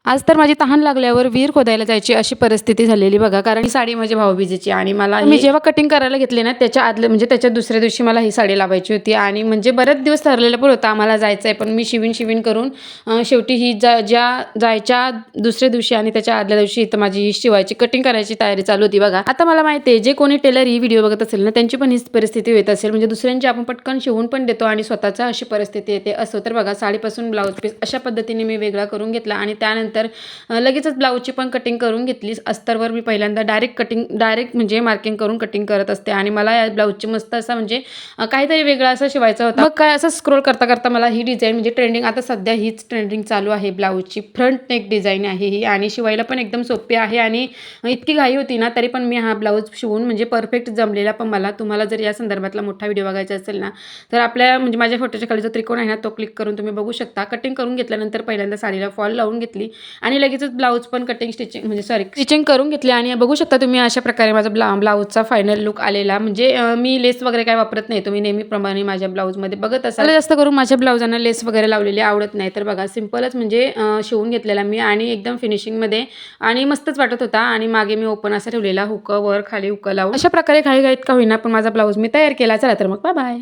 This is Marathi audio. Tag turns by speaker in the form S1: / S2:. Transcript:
S1: आज तर माझी तहान लागल्यावर विहीर खोदायला जायची अशी परिस्थिती झालेली बघा, कारण ही साडी माझी भाऊबीजेची आणि मला मी जेव्हा कटिंग करायला घेतली ना त्याच्या आदल्या म्हणजे त्याच्या दुसऱ्या दिवशी मला ही साडी लावायची होती आणि म्हणजे बरेच दिवस ठरलेलं पण होतं आम्हाला जायचं आहे, पण मी शिवीन करून शेवटी ही जायच्या दुसऱ्या दिवशी आणि त्याच्या आदल्या दिवशी इथं माझी ही शिवायची कटिंग करायची तयारी चालू होती बघा. आता मला माहिती आहे जे कोणी टेलर ही व्हिडिओ बघत असेल ना त्यांची पण हीच परिस्थिती येत असेल, म्हणजे दुसऱ्यांची आपण पटकन शिवून पण देतो आणि स्वतःचा अशी परिस्थिती येते. असं तर बघा साडीपासून ब्लाऊज पीस अशा पद्धतीने मी वेगळा करून घेतला आणि त्यानंतर लगेचच ब्लाऊजची पण कटिंग करून घेतली. अस्तरवर मी पहिल्यांदा डायरेक्ट म्हणजे मार्किंग करून कटिंग करत असते आणि मला या ब्लाऊजची मस्त असा म्हणजे काहीतरी वेगळा असं शिवायचा होता. मग काय असं स्क्रोल करता मला ही डिझाईन म्हणजे ट्रेंडिंग आता सध्या हीच ट्रेंडिंग चालू आहे. ब्लाऊजची फ्रंट नेक डिझाईन आहे ही आणि शिवायला पण एकदम सोपी आहे आणि इतकी घाई होती ना तरी पण मी हा ब्लाऊज शिवून म्हणजे परफेक्ट जमलेला. पण मला तुम्हाला जर या संदर्भातला मोठा व्हिडिओ बघायचा असेल ना तर आपल्या म्हणजे माझ्या फोटोच्या खाली जो त्रिकोण आहे ना तो क्लिक करून तुम्ही बघू शकता. कटिंग करून घेतल्यानंतर पहिल्यांदा साडीला फॉल लावून घेतली आणि लगेचच ब्लाऊज पण स्टिचिंग करून घेतली आणि बघू शकता तुम्ही अशा प्रकारे माझा ब्लाऊजचा फायनल लुक आलेला. म्हणजे मी लेस वगैरे काय वापरत नाही, तुम्ही नेहमीप्रमाणे माझ्या ब्लाऊजमध्ये बघत असाल. जास्त करून माझ्या ब्लाऊजांना लेस वगैरे लावलेली आवडत नाही, तर बघा सिंपलच म्हणजे शिवून घेतलेला मी आणि एकदम फिनिशिंगमध्ये आणि मस्तच वाटत होता. आणि मागे मी ओपन असा ठेवलेला हुक, वर खाली हुक लावून अशा प्रकारे घाईघाईत का होईना पण माझा ब्लाऊज मी तयार केला. चला तर मग बाय बाय.